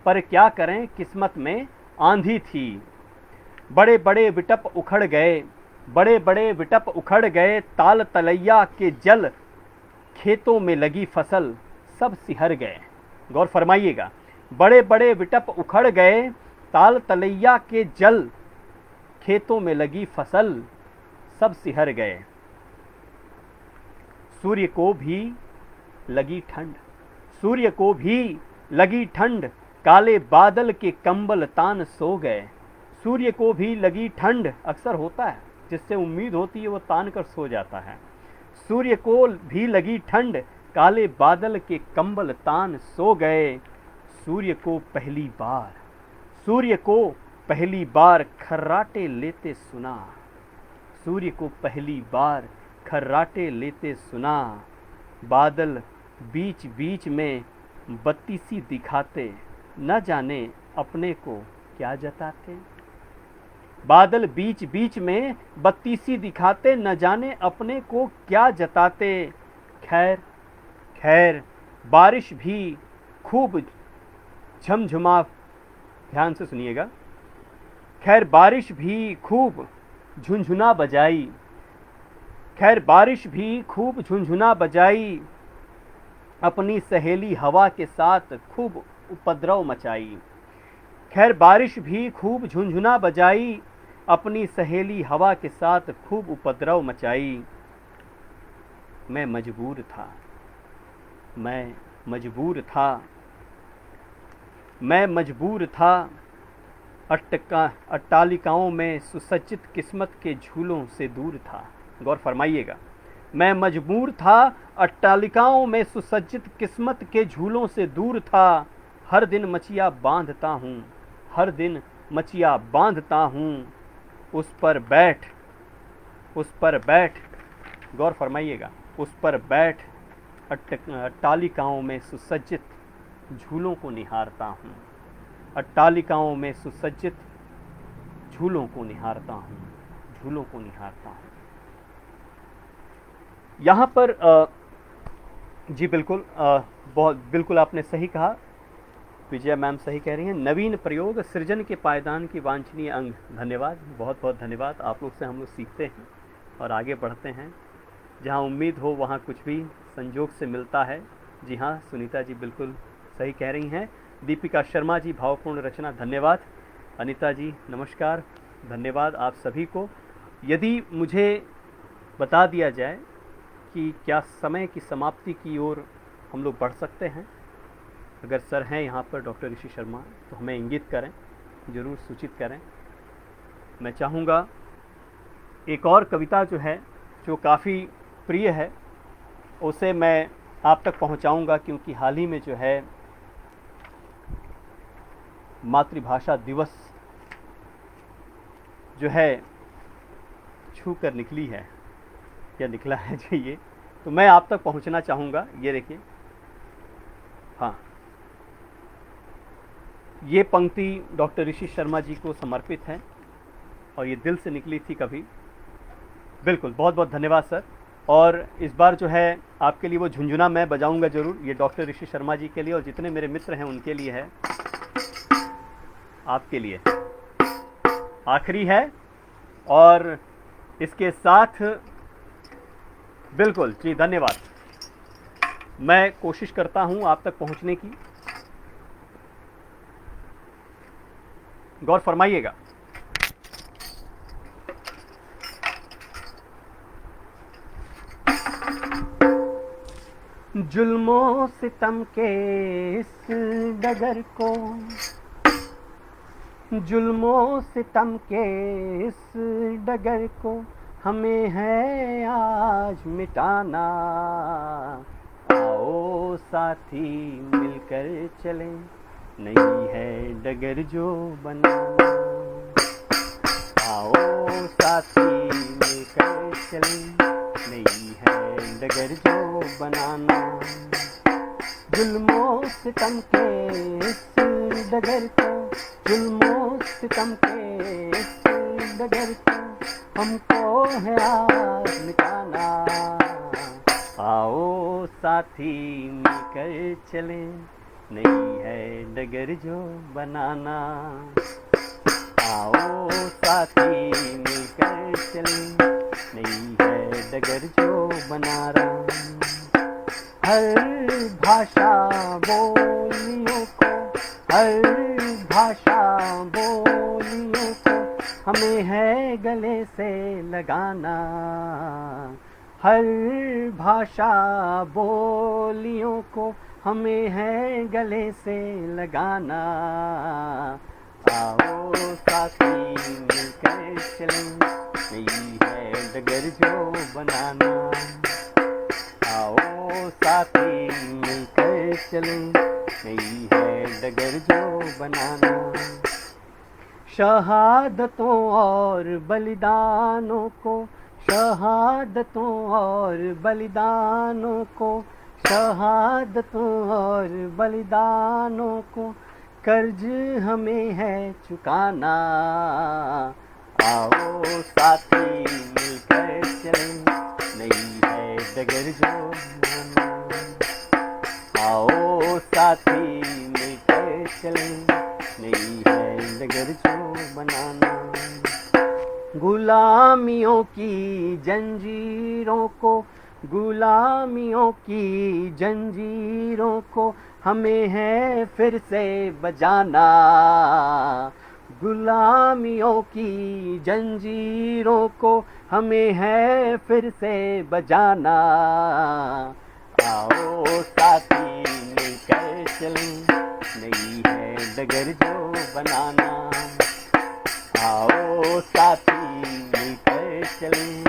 पर क्या करें किस्मत में आंधी थी। बड़े बड़े विटप उखड़ गए, बड़े बड़े विटप उखड़ गए, ताल तलैया के जल खेतों में लगी फसल सब सिहर गए। गौर फरमाइएगा, बड़े बड़े विटप उखड़ गए, ताल तलैया के जल खेतों में लगी फसल सब सिहर गए। सूर्य को भी लगी ठंड, सूर्य को भी लगी ठंड, काले बादल के कंबल तान सो गए। सूर्य को भी लगी ठंड, अक्सर होता है जिससे उम्मीद होती है वो तान कर सो जाता है। सूर्य को भी लगी ठंड, काले बादल के कंबल तान सो गए। सूर्य को पहली बार, सूर्य को पहली बार खर्राटे लेते सुना, सूर्य को पहली बार खर्राटे लेते सुना। बादल बीच बीच में बत्ती सी दिखाते, न जाने अपने को क्या जताते। बादल बीच बीच में बत्ती सी दिखाते, न जाने अपने को क्या जताते। खैर खैर बारिश भी खूब झमझमा, ध्यान से सुनिएगा, खैर बारिश भी खूब झुनझुना बजाई, खैर बारिश भी खूब झुनझुना बजाई। अपनी सहेली हवा के साथ खूब उपद्रव मचाई। खैर बारिश भी खूब झुनझुना बजाई, अपनी सहेली हवा के साथ खूब उपद्रव मचाई। मैं मजबूर था, मैं मजबूर था, मैं मजबूर था, अट्टालिकाओं में सुसज्जित किस्मत के झूलों से दूर था। गौर फरमाइएगा, मैं मजबूर था, अट्टालिकाओं में सुसज्जित किस्मत के झूलों से दूर था। हर दिन मचिया बांधता हूँ, हर दिन मचिया बांधता हूँ, उस पर बैठ, उस पर बैठ, गौर फरमाइएगा, उस पर बैठ अट्टालिकाओं में सुसज्जित झूलों को निहारता हूँ, अट्टालिकाओं में सुसज्जित झूलों को निहारता हूँ, झूलों को निहारता हूँ। यहाँ पर जी बिल्कुल, बहुत बिल्कुल आपने सही कहा, विजया मैम सही कह रही हैं। नवीन प्रयोग सृजन के पायदान की वांछनीय अंग। धन्यवाद, बहुत बहुत धन्यवाद। आप लोग से हम लोग सीखते हैं और आगे बढ़ते हैं। जहाँ उम्मीद हो वहाँ कुछ भी संजोग से मिलता है। जी हाँ, सुनीता जी बिल्कुल सही कह रही हैं। दीपिका शर्मा जी, भावपूर्ण रचना, धन्यवाद। अनीता जी नमस्कार, धन्यवाद आप सभी को। यदि मुझे बता दिया जाए कि क्या समय की समाप्ति की ओर हम लोग बढ़ सकते हैं। अगर सर हैं यहाँ पर डॉक्टर ऋषि शर्मा तो हमें इंगित करें, ज़रूर सूचित करें। मैं चाहूँगा एक और कविता जो है, जो काफ़ी प्रिय है, उसे मैं आप तक पहुँचाऊँगा, क्योंकि हाल ही में जो है मातृभाषा दिवस जो है छू कर निकली है, या निकला है जो ये, तो मैं आप तक पहुंचना चाहूँगा। ये देखिए, हाँ, ये पंक्ति डॉक्टर ऋषि शर्मा जी को समर्पित है और ये दिल से निकली थी कभी। बिल्कुल, बहुत बहुत धन्यवाद सर। और इस बार जो है आपके लिए वो झुंझुना मैं बजाऊंगा ज़रूर, ये डॉक्टर ऋषि शर्मा जी के लिए और जितने मेरे मित्र हैं उनके लिए है, आपके लिए आखिरी है। और इसके साथ बिल्कुल जी, धन्यवाद। मैं कोशिश करता हूं आप तक पहुंचने की, गौर फरमाइएगा। जुल्मों सितम के इस डगर को, जुल्मों सितम के इस डगर को हमें है आज मिटाना। आओ साथी मिलकर चले, नहीं है डगर जो बनाना। आओ साथी मिलकर चले, नहीं है डगर जो बनाना। जुल्मों सितम के इस डगर को, जुल्मों सितम के इस डगर को हमको है आज मिटाना। आओ साथी मिलकर चले, नहीं है डगर जो बनाना। आओ साथी मिलकर चले, नहीं है डगर जो बनाना। हर भाषा बोलियों को, हर भाषा बोलियों को हमें है गले से लगाना। हर भाषा बोलियों को हमें है गले से लगाना। आओ साथी मिलकर चलें, नहीं है डगर जो बनाना। आओ साथी मिलकर चलें, नहीं है डगर जो बनाना। शहादतों और बलिदानों को, शहादतों और बलिदानों को, शहादतों और बलिदानों को कर्ज हमें है चुकाना। आओ साथी मिलकर चलें, नहीं है डगर जो बनाना। आओ साथी मिलकर चलें, नहीं है डगर जो बनाना। गुलामियों की जंजीरों को, गुलामियों की जंजीरों को हमें है फिर से बजाना। गुलामियों की जंजीरों को हमें है फिर से बजाना। आओ साथी मिलकर चलें, नहीं है डगर जो बनाना। आओ साथी मिलकर चलें,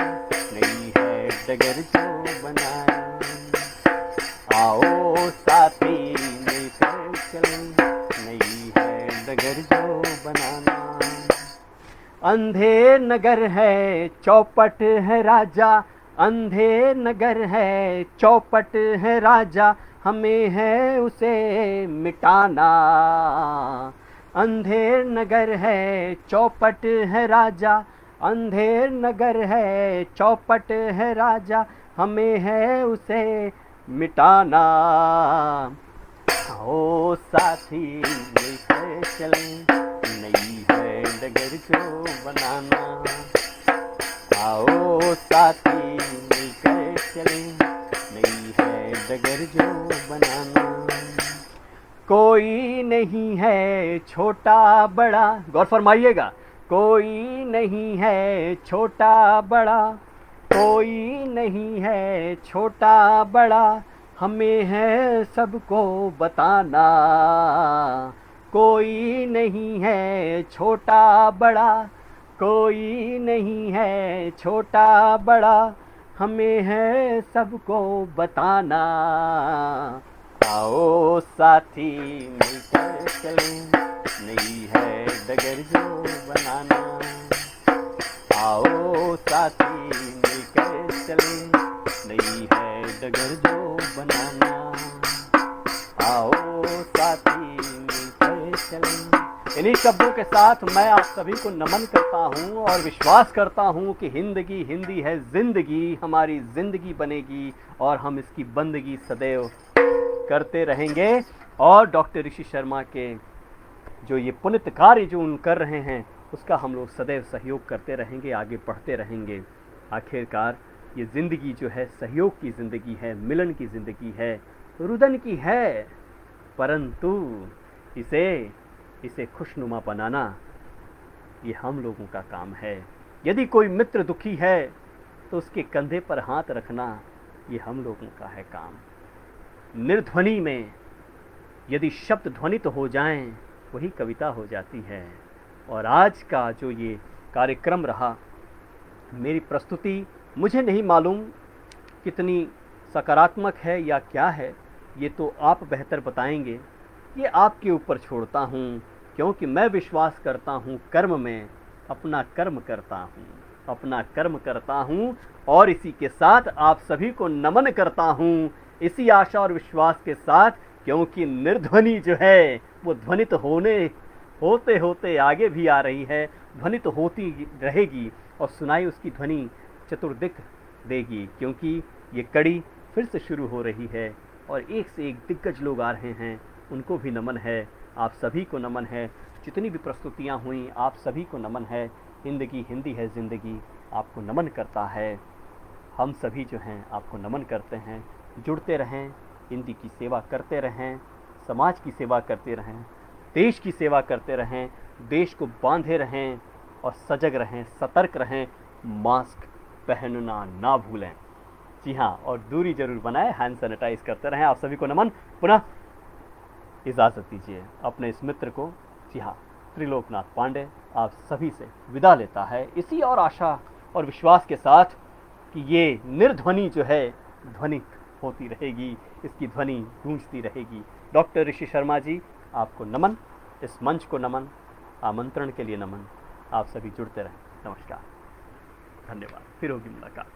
नहीं है डगर जो बनाना। आओ साथी मिलकर चलें, नहीं है डगर जो बनाना। अंधे नगर है चौपट है राजा, अंधे नगर है चौपट है राजा, हमें है उसे मिटाना। अंधेर नगर है चौपट है राजा, अंधेर नगर है चौपट है राजा, हमें है उसे मिटाना। आओ साथी मिलकर चलें, नहीं है डगर जो बनाना। आओ साथी मिलकर चलें, नहीं है डगर जो बनाना। कोई नहीं है छोटा बड़ा, गौर फरमाइएगा, कोई नहीं है छोटा बड़ा, कोई नहीं है छोटा बड़ा, हमें है सबको बताना, कोई नहीं है छोटा बड़ा, कोई नहीं है छोटा बड़ा, हमें है सबको बताना। आओ साथी मिलकर चलें, नहीं है डगर जो बनाना। आओ साथी मिलकर चलें, नहीं है डगर जो बनाना। आओ साथी मिलकर चलें। इन्हीं शब्दों के साथ मैं आप सभी को नमन करता हूं और विश्वास करता हूं कि हिंदगी हिंदी है जिंदगी, हमारी जिंदगी बनेगी और हम इसकी बंदगी सदैव करते रहेंगे। और डॉक्टर ऋषि शर्मा के जो ये पुनित कार्य जो उन कर रहे हैं उसका हम लोग सदैव सहयोग करते रहेंगे, आगे बढ़ते रहेंगे। आखिरकार ये ज़िंदगी जो है सहयोग की ज़िंदगी है, मिलन की ज़िंदगी है, रुदन की है, परंतु इसे खुशनुमा बनाना ये हम लोगों का काम है। यदि कोई मित्र दुखी है तो उसके कंधे पर हाथ रखना ये हम लोगों का है काम। निर्ध्वनि में यदि शब्द ध्वनित हो जाएं वही कविता हो जाती है। और आज का जो ये कार्यक्रम रहा, मेरी प्रस्तुति मुझे नहीं मालूम कितनी सकारात्मक है या क्या है, ये तो आप बेहतर बताएंगे। ये आपके ऊपर छोड़ता हूँ, क्योंकि मैं विश्वास करता हूँ कर्म में, अपना कर्म करता हूँ, अपना कर्म करता हूँ। और इसी के साथ आप सभी को नमन करता हूँ, इसी आशा और विश्वास के साथ, क्योंकि निर्ध्वनि जो है वो ध्वनित होते होते आगे भी आ रही है, ध्वनित होती रहेगी और सुनाई उसकी ध्वनि चतुर्दिक देगी, क्योंकि ये कड़ी फिर से शुरू हो रही है और एक से एक दिग्गज लोग आ रहे हैं, उनको भी नमन है। आप सभी को नमन है, जितनी भी प्रस्तुतियाँ हुई आप सभी को नमन है। हिंदगी हिंदी है ज़िंदगी आपको नमन करता है, हम सभी जो हैं आपको नमन करते हैं। जुड़ते रहें, हिंदी की सेवा करते रहें, समाज की सेवा करते रहें, देश की सेवा करते रहें, देश को बांधे रहें और सजग रहें, सतर्क रहें, मास्क पहनना ना भूलें। जी हाँ, और दूरी जरूर बनाएं, हैंड सैनिटाइज करते रहें। आप सभी को नमन। पुनः इजाज़त दीजिए अपने इस मित्र को। जी हाँ, त्रिलोकनाथ पांडे आप सभी से विदा लेता है, इसी और आशा और विश्वास के साथ कि ये निर्ध्वनि जो है ध्वनित होती रहेगी, इसकी ध्वनि गूंजती रहेगी। डॉक्टर ऋषि शर्मा जी आपको नमन, इस मंच को नमन, आमंत्रण के लिए नमन। आप सभी जुड़ते रहें। नमस्कार, धन्यवाद, फिर होगी मुलाकात।